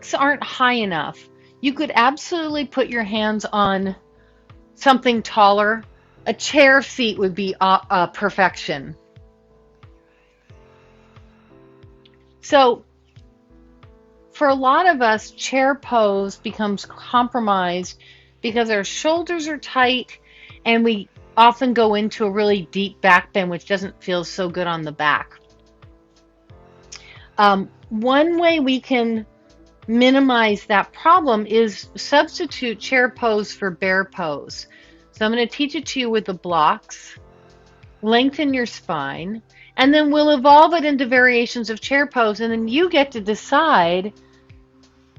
blocks aren't high enough, you could absolutely put your hands on something taller. A chair seat would be perfection. So for a lot of us, chair pose becomes compromised because our shoulders are tight and we often go into a really deep back bend, which doesn't feel so good on the back. One way we can minimize that problem is substitute chair pose for bear pose. So I'm going to teach it to you with the blocks, lengthen your spine, and then we'll evolve it into variations of chair pose, and then you get to decide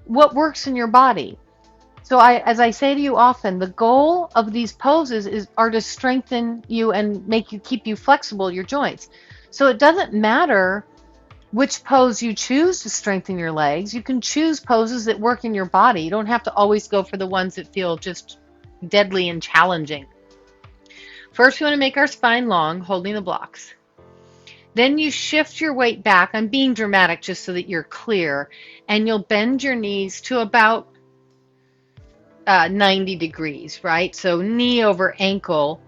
what works in your body. So as I say to you often, the goal of these poses are to strengthen you and keep you flexible, your joints. So it doesn't matter which pose you choose to strengthen your legs. You can choose poses that work in your body. You don't have to always go for the ones that feel just deadly and challenging. First, we want to make our spine long, holding the blocks. Then you shift your weight back. I'm being dramatic just so that you're clear. And you'll bend your knees to about 90 degrees, right? So knee over ankle.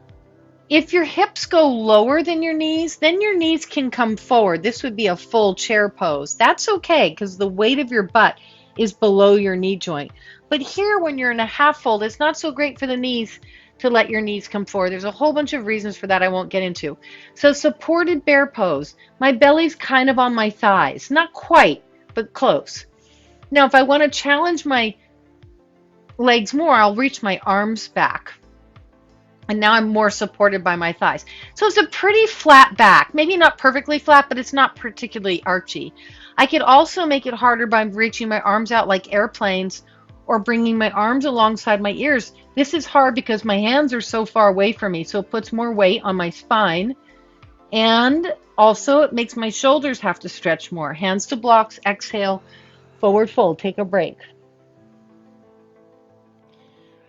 If your hips go lower than your knees, then your knees can come forward. This would be a full chair pose. That's okay because the weight of your butt is below your knee joint. But here, when you're in a half fold, it's not so great for the knees to let your knees come forward. There's a whole bunch of reasons for that I won't get into. So supported bear pose. My belly's kind of on my thighs. Not quite, but close. Now, if I want to challenge my legs more, I'll reach my arms back. And now I'm more supported by my thighs. So it's a pretty flat back. Maybe not perfectly flat, but it's not particularly archy. I could also make it harder by reaching my arms out like airplanes or bringing my arms alongside my ears. This is hard because my hands are so far away from me, so it puts more weight on my spine. And also it makes my shoulders have to stretch more. Hands to blocks, exhale, forward fold, take a break.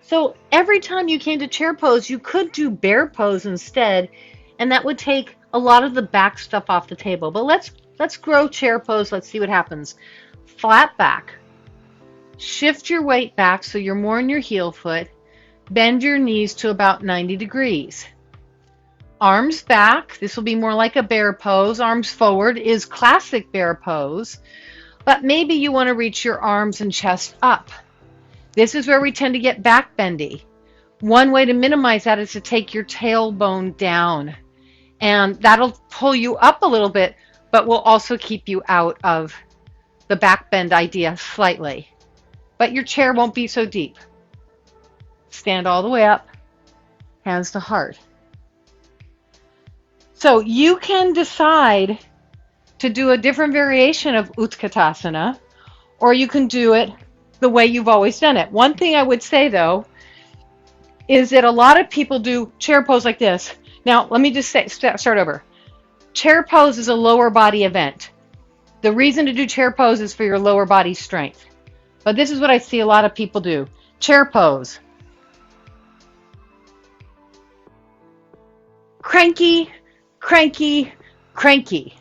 So every time you came to chair pose, you could do bear pose instead, and that would take a lot of the back stuff off the table. But let's grow chair pose. Let's see what happens. Flat back. Shift your weight back so you're more in your heel foot. Bend your knees to about 90 degrees. Arms back. This will be more like a bear pose. Arms forward is classic bear pose. But maybe you want to reach your arms and chest up. This is where we tend to get back bendy. One way to minimize that is to take your tailbone down. And that'll pull you up a little bit, but will also keep you out of the back bend idea slightly. But your chair won't be so deep. Stand all the way up, hands to heart. So you can decide to do a different variation of Utkatasana, or you can do it the way you've always done it. One thing I would say, though, is that a lot of people do chair pose like this. Now, let me just start over. Chair pose is a lower body event. The reason to do chair pose is for your lower body strength. But this is what I see a lot of people do. Chair pose. Cranky, cranky, cranky.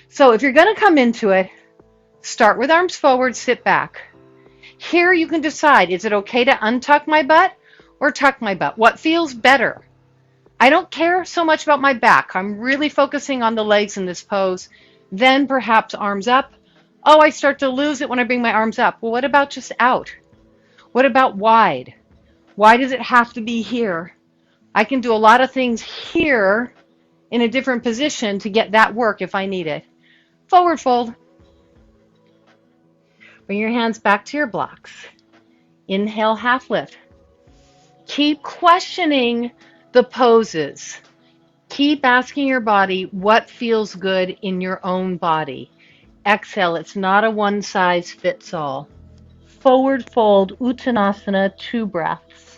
So if you're going to come into it, start with arms forward, sit back. Here you can decide, is it okay to untuck my butt or tuck my butt? What feels better? I don't care so much about my back. I'm really focusing on the legs in this pose. Then perhaps arms up. Oh, I start to lose it when I bring my arms up. Well, what about just out? What about wide? Why does it have to be here? I can do a lot of things here in a different position to get that work if I need it. Forward fold. Bring your hands back to your blocks. Inhale, half lift. Keep questioning the poses. Keep asking your body what feels good in your own body. Exhale, it's not a one size fits all. Forward fold, Uttanasana, 2 breaths.